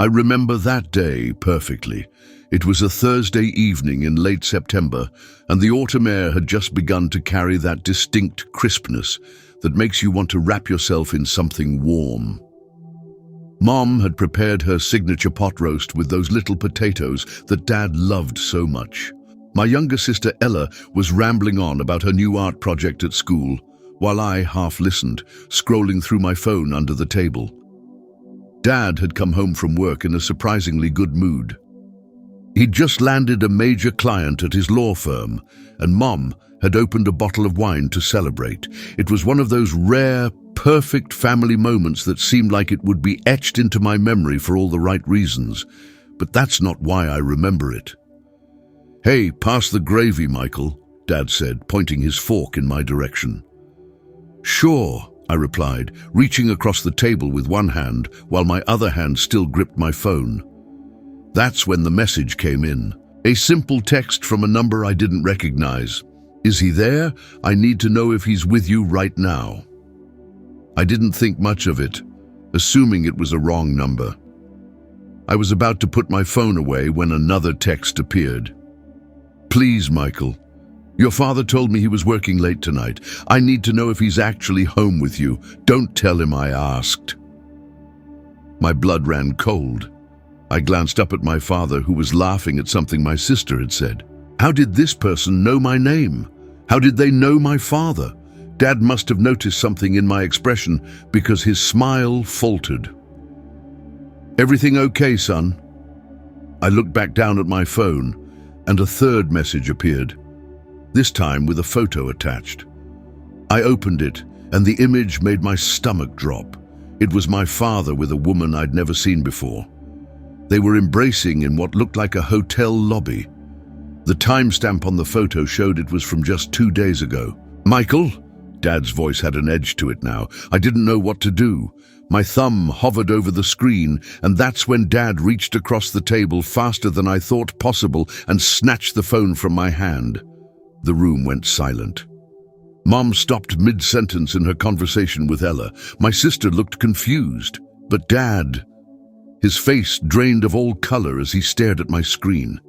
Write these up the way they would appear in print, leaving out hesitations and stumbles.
I remember that day perfectly. It was a Thursday evening in late September, and the autumn air had just begun to carry that distinct crispness that makes you want to wrap yourself in something warm. Mom had prepared her signature pot roast with those little potatoes that Dad loved so much. My younger sister Ella was rambling on about her new art project at school, while I half listened, scrolling through my phone under the table. Dad had come home from work in a surprisingly good mood. He'd just landed a major client at his law firm, and Mom had opened a bottle of wine to celebrate. It was one of those rare, perfect family moments that seemed like it would be etched into my memory for all the right reasons, but that's not why I remember it. "Hey, pass the gravy, Michael," Dad said, pointing his fork in my direction. "Sure," I replied, reaching across the table with one hand while my other hand still gripped my phone. That's when the message came in. A simple text from a number I didn't recognize. "Is he there? I need to know if he's with you right now." I didn't think much of it, assuming it was a wrong number. I was about to put my phone away when another text appeared. "Please, Michael. Your father told me he was working late tonight. I need to know if he's actually home with you. Don't tell him I asked." My blood ran cold. I glanced up at my father, who was laughing at something my sister had said. How did this person know my name? How did they know my father? Dad must have noticed something in my expression because his smile faltered. "Everything okay, son?" I looked back down at my phone, and a third message appeared, this time with a photo attached. I opened it, and the image made my stomach drop. It was my father with a woman I'd never seen before. They were embracing in what looked like a hotel lobby. The timestamp on the photo showed it was from just 2 days ago. "Michael?" Dad's voice had an edge to it now. I didn't know what to do. My thumb hovered over the screen, and that's when Dad reached across the table faster than I thought possible and snatched the phone from my hand. The room went silent. Mom stopped mid-sentence in her conversation with Ella. My sister looked confused, but Dad, his face drained of all color as he stared at my screen.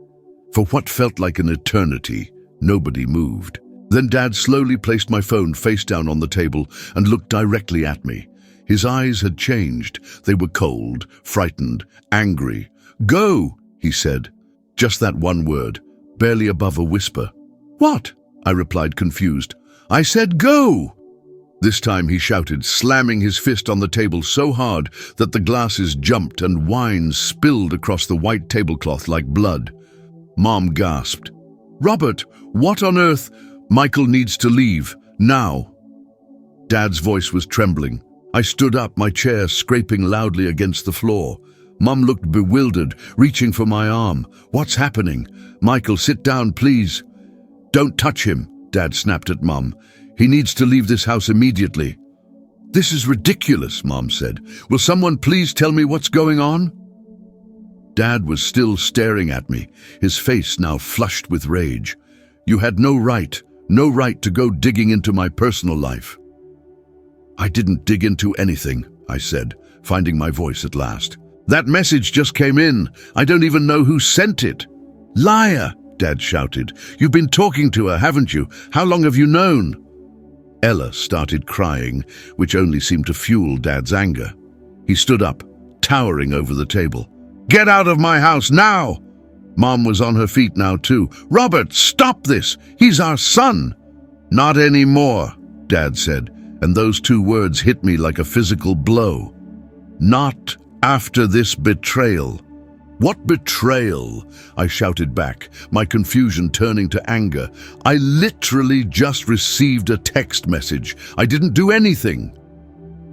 For what felt like an eternity, nobody moved. Then Dad slowly placed my phone face down on the table and looked directly at me. His eyes had changed. They were cold, frightened, angry. "Go," he said. Just that one word, barely above a whisper. "What?" I replied, confused. "I said go!" This time he shouted, slamming his fist on the table so hard that the glasses jumped and wine spilled across the white tablecloth like blood. Mom gasped. "Robert, what on earth? Michael needs to leave, now." Dad's voice was trembling. I stood up, my chair scraping loudly against the floor. Mom looked bewildered, reaching for my arm. "What's happening? Michael, sit down, please." "Don't touch him," Dad snapped at Mom. "He needs to leave this house immediately." "This is ridiculous," Mom said. "Will someone please tell me what's going on?" Dad was still staring at me, his face now flushed with rage. "You had no right to go digging into my personal life." "I didn't dig into anything," I said, finding my voice at last. "That message just came in. I don't even know who sent it." "Liar!" Dad shouted. "You've been talking to her, haven't you? How long have you known?" Ella started crying, which only seemed to fuel Dad's anger. He stood up, towering over the table. "Get out of my house now!" Mom was on her feet now too. "Robert, stop this! He's our son!" "Not anymore," Dad said, and those 2 words hit me like a physical blow. "Not after this betrayal." "What betrayal?" I shouted back, my confusion turning to anger. "I literally just received a text message. I didn't do anything."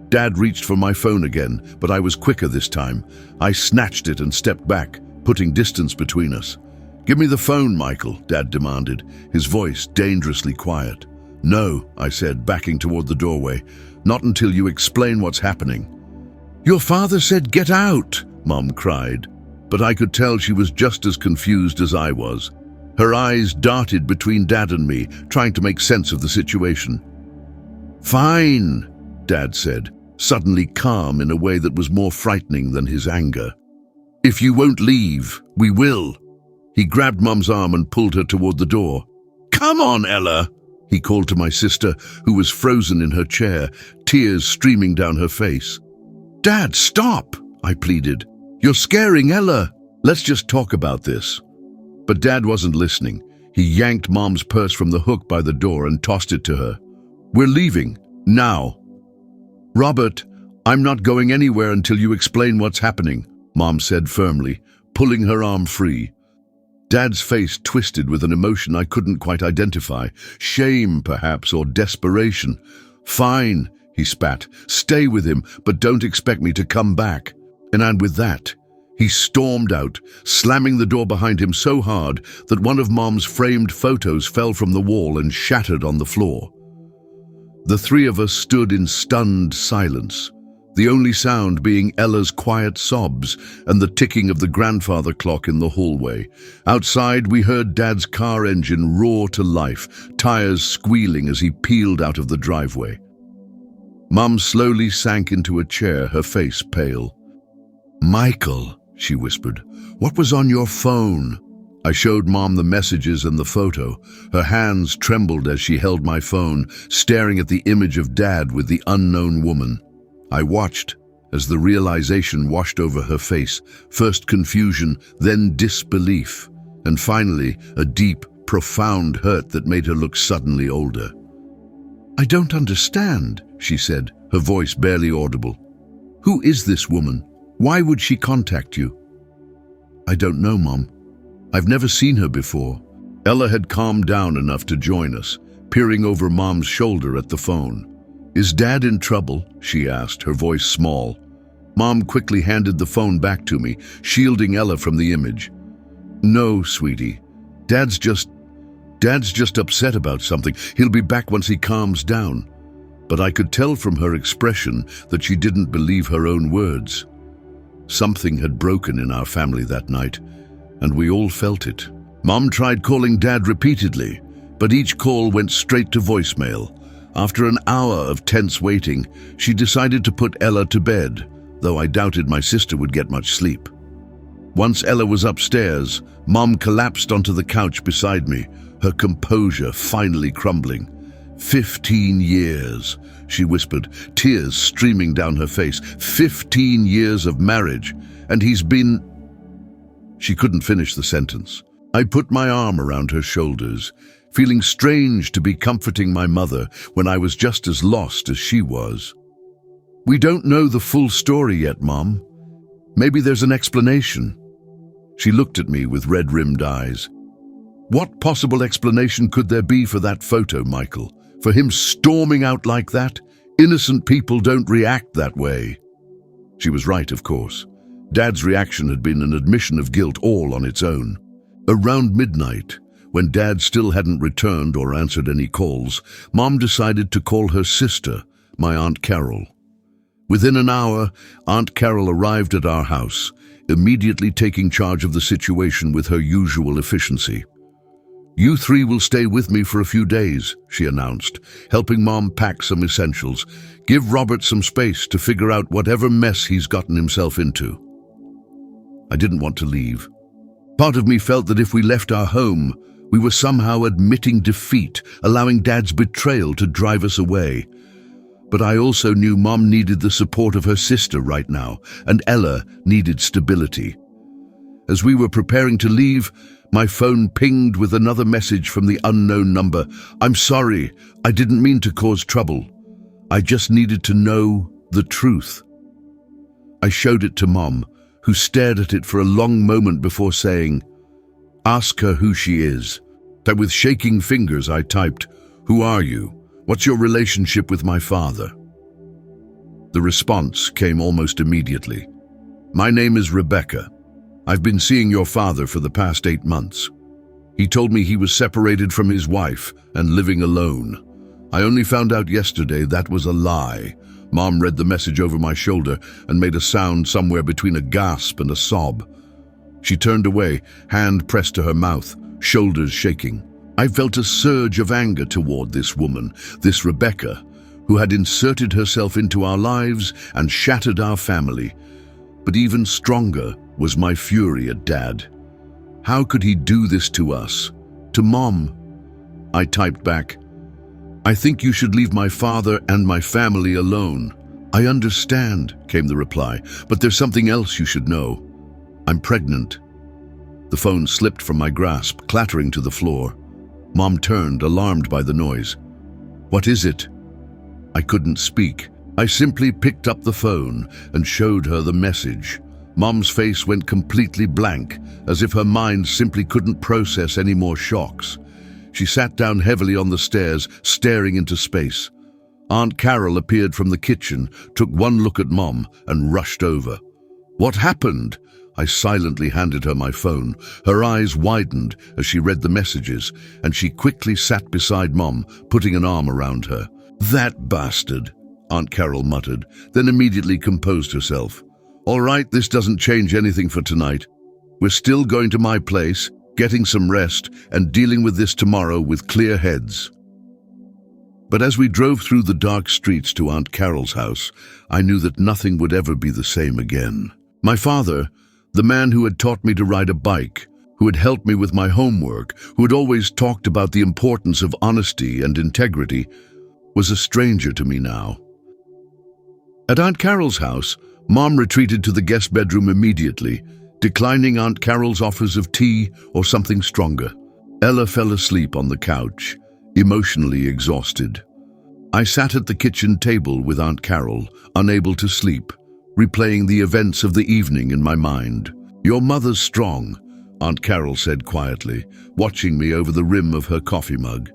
Dad reached for my phone again, but I was quicker this time. I snatched it and stepped back, putting distance between us. "Give me the phone, Michael," Dad demanded, his voice dangerously quiet. "No," I said, backing toward the doorway. "Not until you explain what's happening." "Your father said get out," Mom cried, but I could tell she was just as confused as I was. Her eyes darted between Dad and me, trying to make sense of the situation. "Fine," Dad said, suddenly calm in a way that was more frightening than his anger. If you won't leave, we will." He grabbed Mum's arm and pulled her toward the door. "Come on, Ella," he called to my sister, who was frozen in her chair, tears streaming down her face. "Dad, stop," I pleaded. "You're scaring Ella. Let's just talk about this." But Dad wasn't listening. He yanked Mom's purse from the hook by the door and tossed it to her. "We're leaving, now." "Robert, I'm not going anywhere until you explain what's happening," Mom said firmly, pulling her arm free. Dad's face twisted with an emotion I couldn't quite identify. Shame, perhaps, or desperation. "Fine," he spat. "Stay with him, but don't expect me to come back." And with that, he stormed out, slamming the door behind him so hard that one of Mom's framed photos fell from the wall and shattered on the floor. The three of us stood in stunned silence, the only sound being Ella's quiet sobs and the ticking of the grandfather clock in the hallway. Outside, we heard Dad's car engine roar to life, tires squealing as he peeled out of the driveway. Mum slowly sank into a chair, her face pale. "Michael," she whispered, "what was on your phone?" I showed Mom the messages and the photo. Her hands trembled as she held my phone, staring at the image of Dad with the unknown woman. I watched as the realization washed over her face, first confusion, then disbelief, and finally a deep, profound hurt that made her look suddenly older. "I don't understand," she said, her voice barely audible. "Who is this woman? Why would she contact you?" "I don't know, Mom. I've never seen her before." Ella had calmed down enough to join us, peering over Mom's shoulder at the phone. "Is Dad in trouble?" she asked, her voice small. Mom quickly handed the phone back to me, shielding Ella from the image. "No, sweetie. Dad's just upset about something. He'll be back once he calms down." But I could tell from her expression that she didn't believe her own words. Something had broken in our family that night, and we all felt it. Mom tried calling Dad repeatedly, but each call went straight to voicemail. After an hour of tense waiting, she decided to put Ella to bed, though I doubted my sister would get much sleep. Once Ella was upstairs, Mom collapsed onto the couch beside me, her composure finally crumbling. 15 years, she whispered, tears streaming down her face. 15 years of marriage, and he's been... She couldn't finish the sentence. I put my arm around her shoulders, feeling strange to be comforting my mother when I was just as lost as she was. "We don't know the full story yet, Mom. Maybe there's an explanation." She looked at me with red-rimmed eyes. "What possible explanation could there be for that photo, Michael? For him storming out like that? Innocent people don't react that way." She was right, of course. Dad's reaction had been an admission of guilt all on its own. Around midnight, when Dad still hadn't returned or answered any calls, Mom decided to call her sister, my Aunt Carol. Within an hour, Aunt Carol arrived at our house, immediately taking charge of the situation with her usual efficiency. "You three will stay with me for a few days," she announced, helping Mom pack some essentials. "Give Robert some space to figure out whatever mess he's gotten himself into." I didn't want to leave. Part of me felt that if we left our home, we were somehow admitting defeat, allowing Dad's betrayal to drive us away. But I also knew Mom needed the support of her sister right now, and Ella needed stability. As we were preparing to leave, my phone pinged with another message from the unknown number. "I'm sorry, I didn't mean to cause trouble. I just needed to know the truth." I showed it to Mom, who stared at it for a long moment before saying, "Ask her who she is." Then with shaking fingers I typed, "Who are you? What's your relationship with my father?" The response came almost immediately. "My name is Rebecca. I've been seeing your father for the past 8 months. He told me he was separated from his wife and living alone. I only found out yesterday that was a lie." Mom read the message over my shoulder and made a sound somewhere between a gasp and a sob. She turned away, hand pressed to her mouth, shoulders shaking. I felt a surge of anger toward this woman, this Rebecca, who had inserted herself into our lives and shattered our family. But even stronger was my fury at Dad. How could he do this to us? To Mom? I typed back, "I think you should leave my father and my family alone." "I understand," came the reply, "but there's something else you should know. I'm pregnant." The phone slipped from my grasp, clattering to the floor. Mom turned, alarmed by the noise. "What is it?" I couldn't speak. I simply picked up the phone and showed her the message. Mom's face went completely blank, as if her mind simply couldn't process any more shocks. She sat down heavily on the stairs, staring into space. Aunt Carol appeared from the kitchen, took one look at Mom, and rushed over. "What happened?" I silently handed her my phone. Her eyes widened as she read the messages, and she quickly sat beside Mom, putting an arm around her. "That bastard," Aunt Carol muttered, then immediately composed herself. "All right, this doesn't change anything for tonight. We're still going to my place, getting some rest, and dealing with this tomorrow with clear heads." But as we drove through the dark streets to Aunt Carol's house, I knew that nothing would ever be the same again. My father, the man who had taught me to ride a bike, who had helped me with my homework, who had always talked about the importance of honesty and integrity, was a stranger to me now. At Aunt Carol's house, Mom retreated to the guest bedroom immediately, declining Aunt Carol's offers of tea or something stronger. Ella fell asleep on the couch, emotionally exhausted. I sat at the kitchen table with Aunt Carol, unable to sleep, replaying the events of the evening in my mind. "Your mother's strong," Aunt Carol said quietly, watching me over the rim of her coffee mug.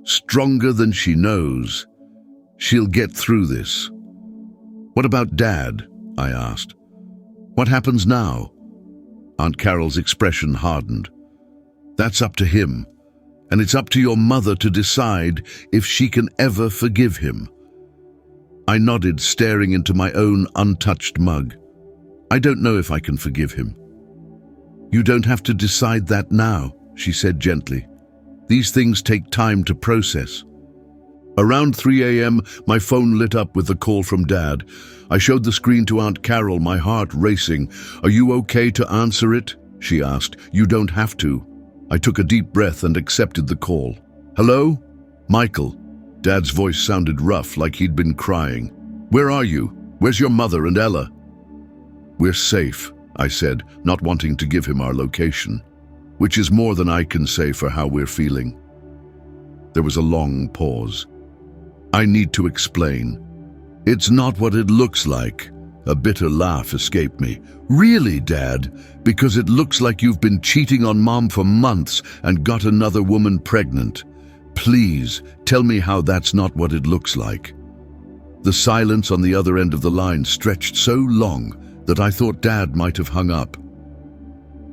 "Stronger than she knows. She'll get through this." "What about Dad?" I asked. "What happens now?" Aunt Carol's expression hardened. "That's up to him, and it's up to your mother to decide if she can ever forgive him." I nodded, staring into my own untouched mug. "I don't know if I can forgive him." "You don't have to decide that now," she said gently. "These things take time to process." Around 3 a.m., my phone lit up with a call from Dad. I showed the screen to Aunt Carol, my heart racing. "Are you okay to answer it?" she asked. "You don't have to." I took a deep breath and accepted the call. "Hello? Michael." Dad's voice sounded rough, like he'd been crying. "Where are you? Where's your mother and Ella?" "We're safe," I said, not wanting to give him our location, which is more than I can say for how we're feeling. There was a long pause. "I need to explain. It's not what it looks like." A bitter laugh escaped me. "Really, Dad? Because it looks like you've been cheating on Mom for months and got another woman pregnant. Please, tell me how that's not what it looks like." The silence on the other end of the line stretched so long that I thought Dad might have hung up.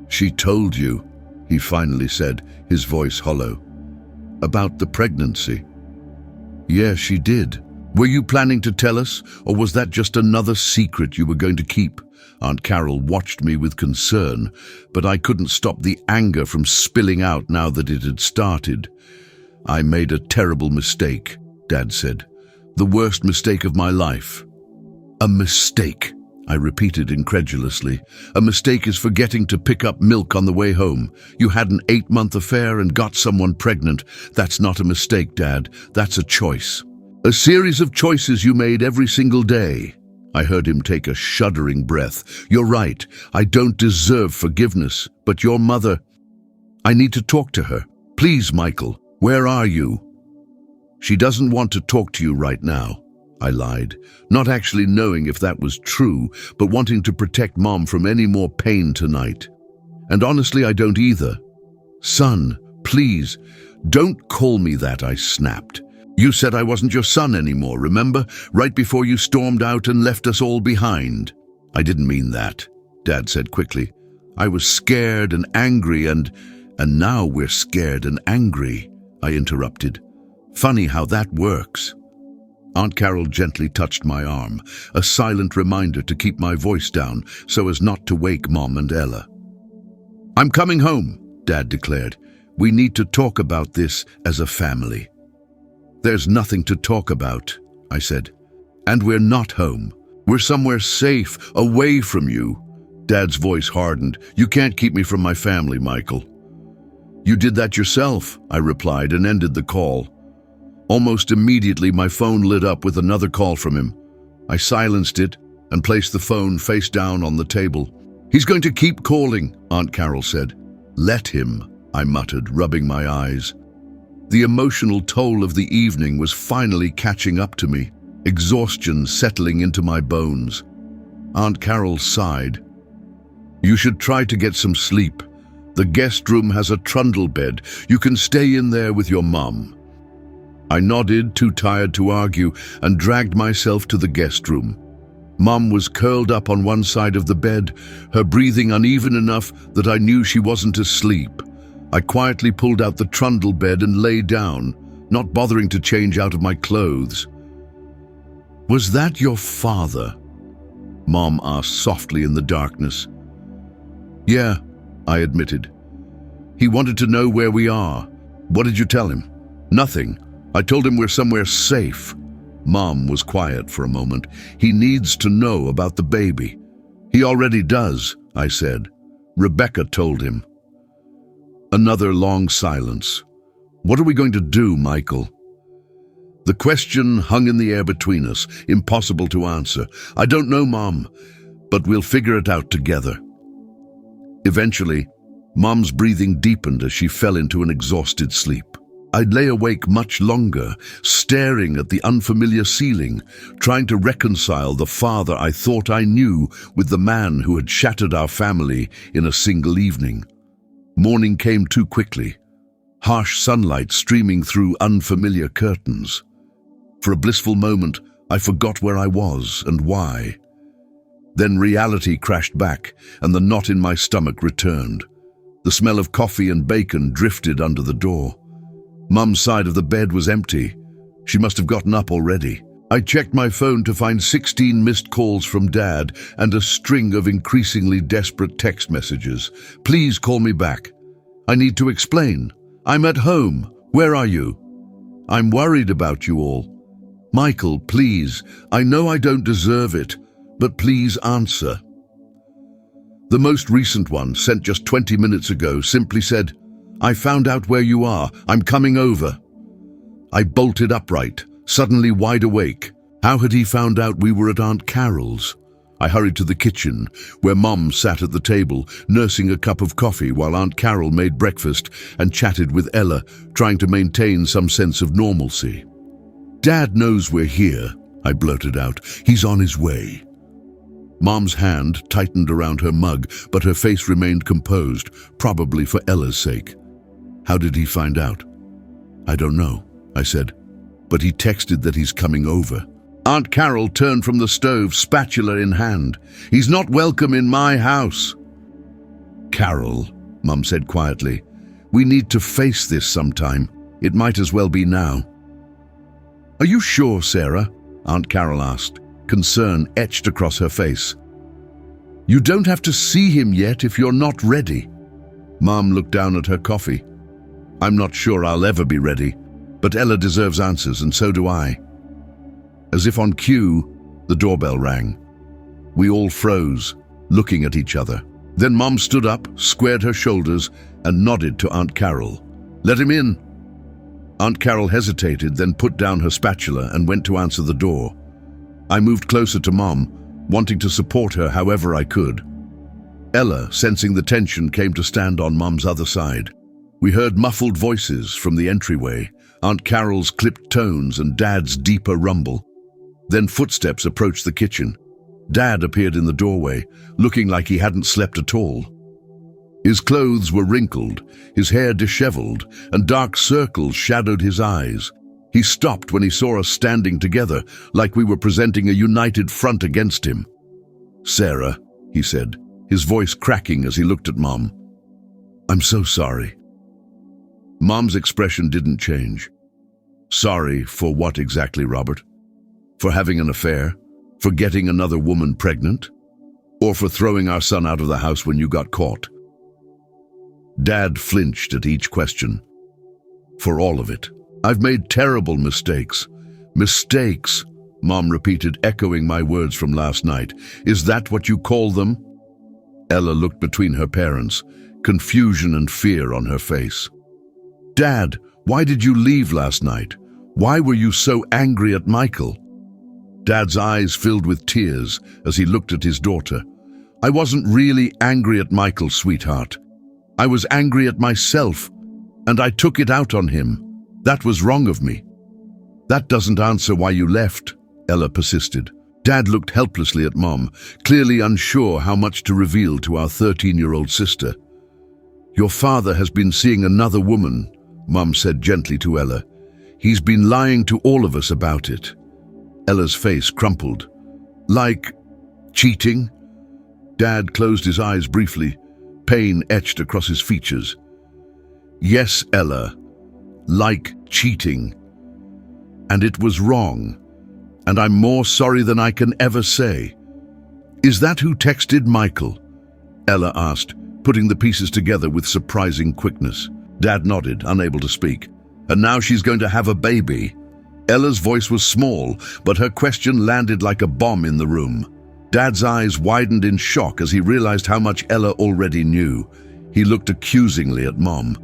"She told you," he finally said, his voice hollow. "About the pregnancy?" "Yeah, she did. Were you planning to tell us, or was that just another secret you were going to keep?" Aunt Carol watched me with concern, but I couldn't stop the anger from spilling out now that it had started. "I made a terrible mistake," Dad said. "The worst mistake of my life." "A mistake," I repeated incredulously. "A mistake is forgetting to pick up milk on the way home. You had an 8-month affair and got someone pregnant. That's not a mistake, Dad. That's a choice. A series of choices you made every single day." I heard him take a shuddering breath. "You're right. I don't deserve forgiveness. But your mother... I need to talk to her. Please, Michael, where are you?" "She doesn't want to talk to you right now," I lied, not actually knowing if that was true, but wanting to protect Mom from any more pain tonight. "And honestly, I don't either." "Son, please, don't call me that," I snapped. "You said I wasn't your son anymore, remember? Right before you stormed out and left us all behind." "I didn't mean that," Dad said quickly. "I was scared and angry and now we're scared and angry," I interrupted. "Funny how that works." Aunt Carol gently touched my arm, a silent reminder to keep my voice down so as not to wake Mom and Ella. "I'm coming home," Dad declared. "We need to talk about this as a family." "There's nothing to talk about," I said. "And we're not home. We're somewhere safe, away from you." Dad's voice hardened. You can't keep me from my family, Michael. You did that yourself, I replied and ended the call. Almost immediately, my phone lit up with another call from him. I silenced it and placed the phone face down on the table. He's going to keep calling, Aunt Carol said. Let him, I muttered, rubbing my eyes. The emotional toll of the evening was finally catching up to me, exhaustion settling into my bones. Aunt Carol sighed. You should try to get some sleep. The guest room has a trundle bed. You can stay in there with your mum. I nodded, too tired to argue, and dragged myself to the guest room. Mum was curled up on one side of the bed, her breathing uneven enough that I knew she wasn't asleep. I quietly pulled out the trundle bed and lay down, not bothering to change out of my clothes. Was that your father? Mom asked softly in the darkness. Yeah, I admitted. He wanted to know where we are. What did you tell him? Nothing. I told him we're somewhere safe. Mom was quiet for a moment. He needs to know about the baby. He already does, I said. Rebecca told him. Another long silence. What are we going to do, Michael? The question hung in the air between us, impossible to answer. I don't know, Mom, but we'll figure it out together. Eventually, Mom's breathing deepened as she fell into an exhausted sleep. I'd lay awake much longer, staring at the unfamiliar ceiling, trying to reconcile the father I thought I knew with the man who had shattered our family in a single evening. Morning came too quickly, harsh sunlight streaming through unfamiliar curtains. For a blissful moment, I forgot where I was and why. Then reality crashed back, and the knot in my stomach returned. The smell of coffee and bacon drifted under the door. Mum's side of the bed was empty. She must have gotten up already. I checked my phone to find 16 missed calls from Dad and a string of increasingly desperate text messages. Please call me back. I need to explain. I'm at home. Where are you? I'm worried about you all. Michael, please. I know I don't deserve it, but please answer. The most recent one, sent just 20 minutes ago, simply said, I found out where you are. I'm coming over. I bolted upright, suddenly wide awake. How had he found out we were at Aunt Carol's? I hurried to the kitchen, where Mom sat at the table, nursing a cup of coffee while Aunt Carol made breakfast and chatted with Ella, trying to maintain some sense of normalcy. Dad knows we're here, I blurted out. He's on his way. Mom's hand tightened around her mug, but her face remained composed, probably for Ella's sake. How did he find out? I don't know, I said, but he texted that he's coming over. Aunt Carol turned from the stove, spatula in hand. He's not welcome in my house. Carol, Mum said quietly, we need to face this sometime. It might as well be now. Are you sure, Sarah? Aunt Carol asked, concern etched across her face. You don't have to see him yet if you're not ready. Mom looked down at her coffee. I'm not sure I'll ever be ready, but Ella deserves answers, and so do I. As if on cue, the doorbell rang. We all froze, looking at each other. Then Mom stood up, squared her shoulders, and nodded to Aunt Carol. Let him in. Aunt Carol hesitated, then put down her spatula and went to answer the door. I moved closer to Mom, wanting to support her however I could. Ella, sensing the tension, came to stand on Mom's other side. We heard muffled voices from the entryway, Aunt Carol's clipped tones and Dad's deeper rumble. Then footsteps approached the kitchen. Dad appeared in the doorway, looking like he hadn't slept at all. His clothes were wrinkled, his hair disheveled, and dark circles shadowed his eyes. He stopped when he saw us standing together, like we were presenting a united front against him. Sarah, he said, his voice cracking as he looked at Mom. I'm so sorry. Mom's expression didn't change. Sorry for what exactly, Robert? For having an affair? For getting another woman pregnant? Or for throwing our son out of the house when you got caught? Dad flinched at each question. For all of it. I've made terrible mistakes. Mistakes, Mom repeated, echoing my words from last night. Is that what you call them? Ella looked between her parents, confusion and fear on her face. "Dad, why did you leave last night? Why were you so angry at Michael?" Dad's eyes filled with tears as he looked at his daughter. "I wasn't really angry at Michael, sweetheart. I was angry at myself, and I took it out on him. That was wrong of me." "That doesn't answer why you left," Ella persisted. Dad looked helplessly at Mom, clearly unsure how much to reveal to our 13-year-old sister. "Your father has been seeing another woman," Mom said gently to Ella. "He's been lying to all of us about it." Ella's face crumpled. "Like cheating?" Dad closed his eyes briefly, pain etched across his features. "Yes, Ella, like cheating. And it was wrong. And I'm more sorry than I can ever say." "Is that who texted Michael?" Ella asked, putting the pieces together with surprising quickness. Dad nodded, unable to speak. "And now she's going to have a baby?" Ella's voice was small, but her question landed like a bomb in the room. Dad's eyes widened in shock as he realized how much Ella already knew. He looked accusingly at Mom.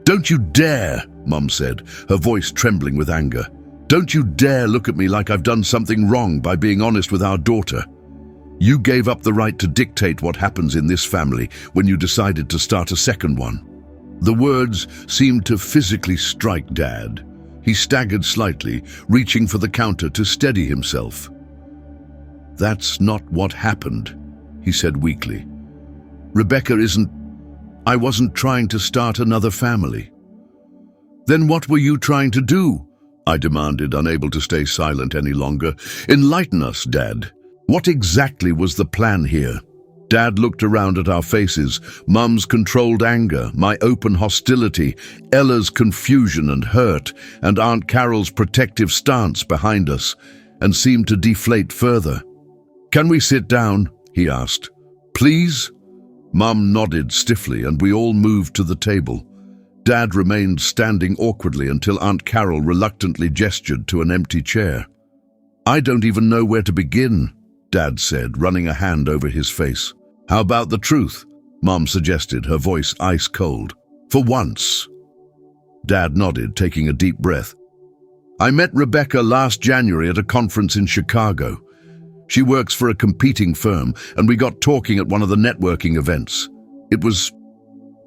"Don't you dare," Mom said, her voice trembling with anger. "Don't you dare look at me like I've done something wrong by being honest with our daughter. You gave up the right to dictate what happens in this family when you decided to start a second one." The words seemed to physically strike Dad. He staggered slightly, reaching for the counter to steady himself. "That's not what happened," he said weakly. I wasn't trying to start another family." "Then what were you trying to do?" I demanded, unable to stay silent any longer. "Enlighten us, Dad. What exactly was the plan here?" Dad looked around at our faces, Mum's controlled anger, my open hostility, Ella's confusion and hurt, and Aunt Carol's protective stance behind us, and seemed to deflate further. "Can we sit down?" he asked. "Please?" Mum nodded stiffly, and we all moved to the table. Dad remained standing awkwardly until Aunt Carol reluctantly gestured to an empty chair. "I don't even know where to begin," Dad said, running a hand over his face. "How about the truth?" Mom suggested, her voice ice cold. "For once." Dad nodded, taking a deep breath. "I met Rebecca last January at a conference in Chicago. She works for a competing firm, and we got talking at one of the networking events. It was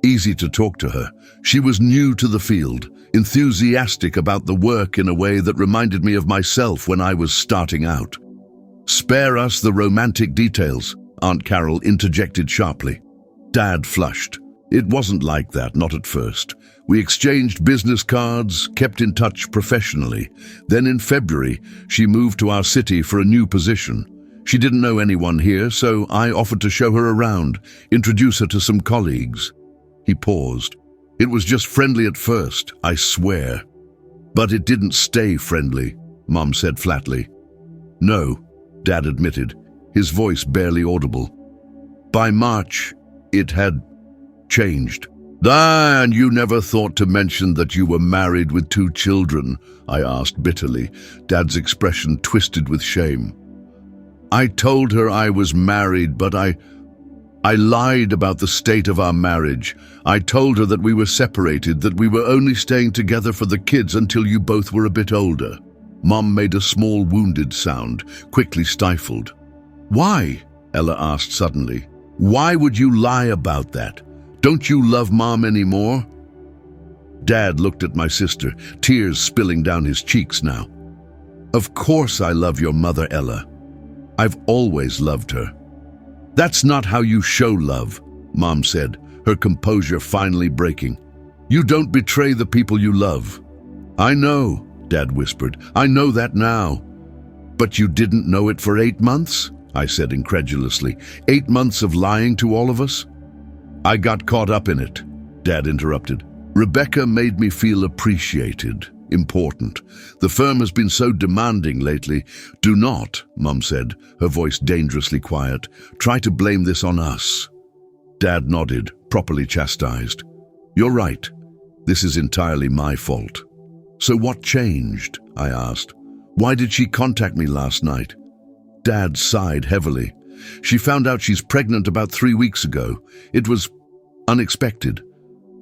easy to talk to her. She was new to the field, enthusiastic about the work in a way that reminded me of myself when I was starting out." "Spare us the romantic details," Aunt Carol interjected sharply. Dad flushed. "It wasn't like that, not at first. We exchanged business cards, kept in touch professionally. Then in February, she moved to our city for a new position. She didn't know anyone here, so I offered to show her around, introduce her to some colleagues." He paused. "It was just friendly at first, I swear. But it didn't stay friendly," Mom said flatly. "No," Dad admitted, his voice barely audible. "By March, it had changed." "Ah, and you never thought to mention that you were married with 2 children?" I asked bitterly, Dad's expression twisted with shame. "I told her I was married, but I lied about the state of our marriage. I told her that we were separated, that we were only staying together for the kids until you both were a bit older." Mom made a small wounded sound, quickly stifled. "Why?" Ella asked suddenly. "Why would you lie about that? Don't you love Mom anymore?" Dad looked at my sister, tears spilling down his cheeks now. "Of course I love your mother, Ella. I've always loved her." "That's not how you show love," Mom said, her composure finally breaking. "You don't betray the people you love." "I know," Dad whispered. "I know that now." "But you didn't know it for 8 months?" I said incredulously. 8 months of lying to all of us?" "I got caught up in it," Dad interrupted. "Rebecca made me feel appreciated, important. The firm has been so demanding lately." "Do not," Mum said, her voice dangerously quiet, "try to blame this on us." Dad nodded, properly chastised. "You're right. This is entirely my fault." "So what changed?" I asked. "Why did she contact me last night?" Dad sighed heavily. She found out she's pregnant about 3 weeks ago. It was unexpected.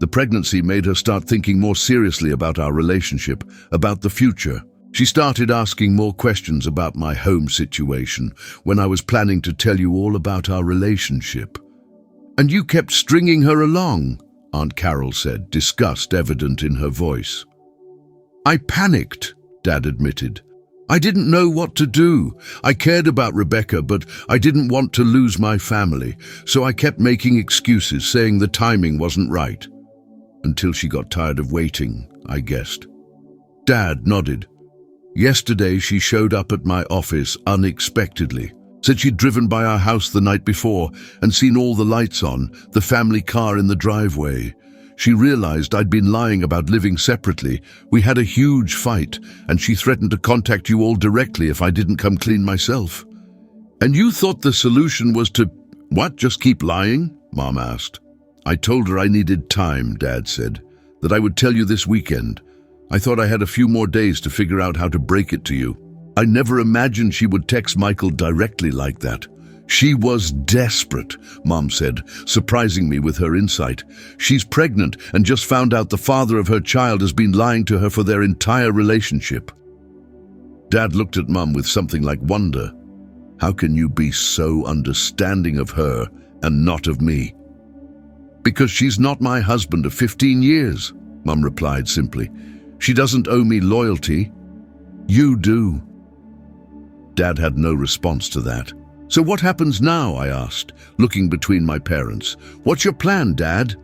The pregnancy made her start thinking more seriously about our relationship, about the future. She started asking more questions about my home situation when I was planning to tell you all about our relationship. And you kept stringing her along, Aunt Carol said, disgust evident in her voice. I panicked, Dad admitted. I didn't know what to do. I cared about Rebecca, but I didn't want to lose my family, so I kept making excuses, saying the timing wasn't right. Until she got tired of waiting, I guessed. Dad nodded. Yesterday she showed up at my office unexpectedly. Said she'd driven by our house the night before and seen all the lights on, the family car in the driveway. She realized I'd been lying about living separately. We had a huge fight, and she threatened to contact you all directly if I didn't come clean myself. And you thought the solution was to, what, just keep lying? Mom asked. I told her I needed time, Dad said, that I would tell you this weekend. I thought I had a few more days to figure out how to break it to you. I never imagined she would text Michael directly like that. She was desperate, Mom said, surprising me with her insight. She's pregnant and just found out the father of her child has been lying to her for their entire relationship. Dad looked at Mom with something like wonder. How can you be so understanding of her and not of me? Because she's not my husband of 15 years, Mom replied simply. She doesn't owe me loyalty. You do. Dad had no response to that. So what happens now, I asked, looking between my parents. What's your plan, Dad?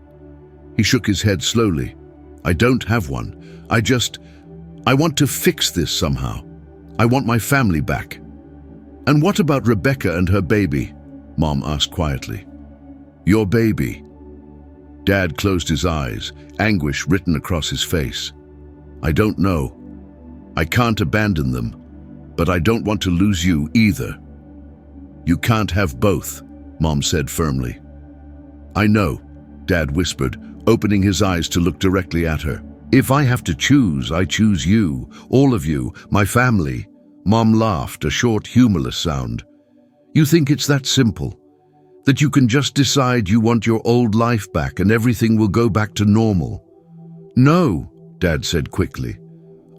He shook his head slowly. I don't have one. I want to fix this somehow. I want my family back. And what about Rebecca and her baby? Mom asked quietly. Your baby. Dad closed his eyes, anguish written across his face. I don't know. I can't abandon them, but I don't want to lose you either. You can't have both, Mom said firmly. I know, Dad whispered, opening his eyes to look directly at her. If I have to choose, I choose you, all of you, my family. Mom laughed, a short, humorless sound. You think it's that simple? That you can just decide you want your old life back and everything will go back to normal? No, Dad said quickly.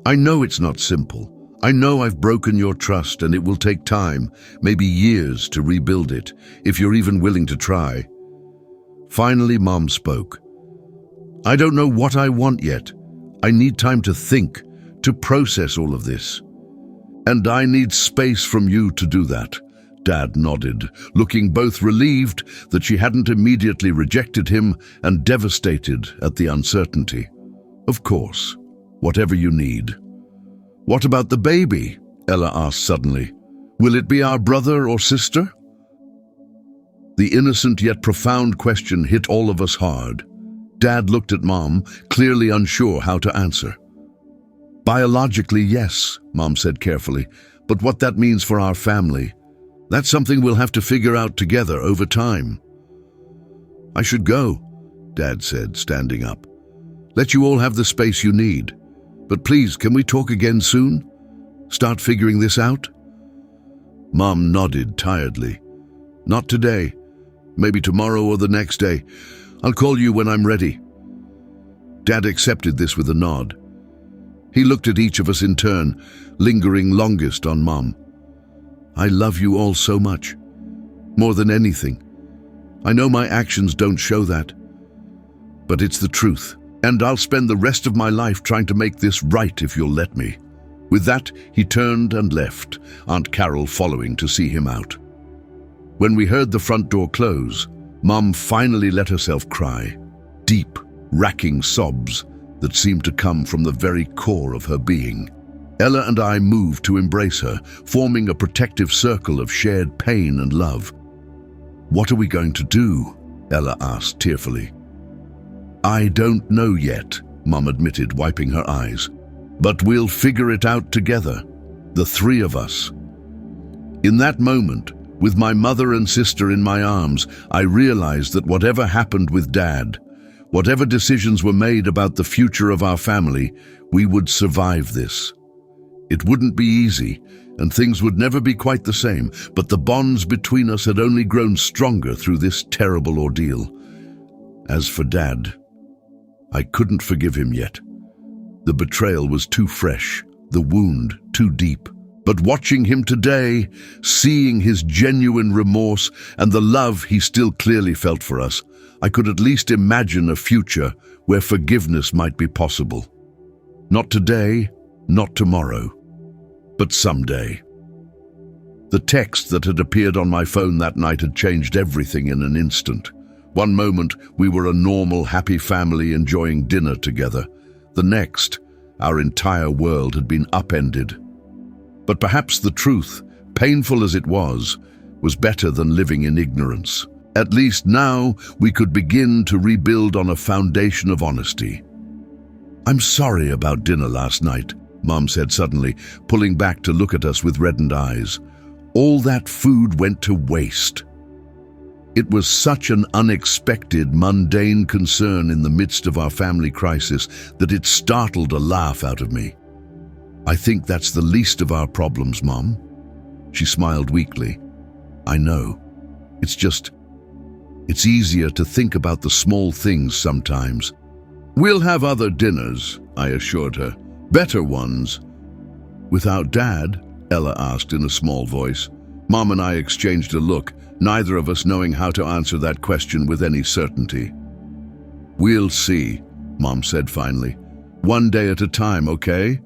I know it's not simple. I know I've broken your trust and it will take time, maybe years, to rebuild it, if you're even willing to try. Finally, Mom spoke. I don't know what I want yet. I need time to think, to process all of this. And I need space from you to do that. Dad nodded, looking both relieved that she hadn't immediately rejected him and devastated at the uncertainty. Of course, whatever you need. What about the baby? Ella asked suddenly. Will it be our brother or sister? The innocent yet profound question hit all of us hard. Dad looked at Mom, clearly unsure how to answer. Biologically, yes, Mom said carefully, but what that means for our family, that's something we'll have to figure out together over time. I should go, Dad said, standing up. Let you all have the space you need. But please, can we talk again soon? Start figuring this out? Mom nodded tiredly. Not today. Maybe tomorrow or the next day. I'll call you when I'm ready. Dad accepted this with a nod. He looked at each of us in turn, lingering longest on Mom. I love you all so much. More than anything. I know my actions don't show that. But it's the truth. And I'll spend the rest of my life trying to make this right if you'll let me. With that, he turned and left, Aunt Carol following to see him out. When we heard the front door close, Mom finally let herself cry. Deep, racking sobs that seemed to come from the very core of her being. Ella and I moved to embrace her, forming a protective circle of shared pain and love. What are we going to do? Ella asked tearfully. I don't know yet, Mom admitted, wiping her eyes. But we'll figure it out together, the three of us. In that moment, with my mother and sister in my arms, I realized that whatever happened with Dad, whatever decisions were made about the future of our family, we would survive this. It wouldn't be easy, and things would never be quite the same, but the bonds between us had only grown stronger through this terrible ordeal. As for Dad, I couldn't forgive him yet. The betrayal was too fresh, the wound too deep. But watching him today, seeing his genuine remorse and the love he still clearly felt for us, I could at least imagine a future where forgiveness might be possible. Not today, not tomorrow, but someday. The text that had appeared on my phone that night had changed everything in an instant. One moment, we were a normal, happy family enjoying dinner together. The next, our entire world had been upended. But perhaps the truth, painful as it was better than living in ignorance. At least now we could begin to rebuild on a foundation of honesty. "I'm sorry about dinner last night," Mom said suddenly, pulling back to look at us with reddened eyes. "All that food went to waste." It was such an unexpected, mundane concern in the midst of our family crisis that it startled a laugh out of me. "I think that's the least of our problems, Mom." She smiled weakly. "I know. It's easier to think about the small things sometimes." "We'll have other dinners," I assured her. "Better ones." "Without Dad?" Ella asked in a small voice. Mom and I exchanged a look, neither of us knowing how to answer that question with any certainty. "We'll see," Mom said finally. "One day at a time, okay?"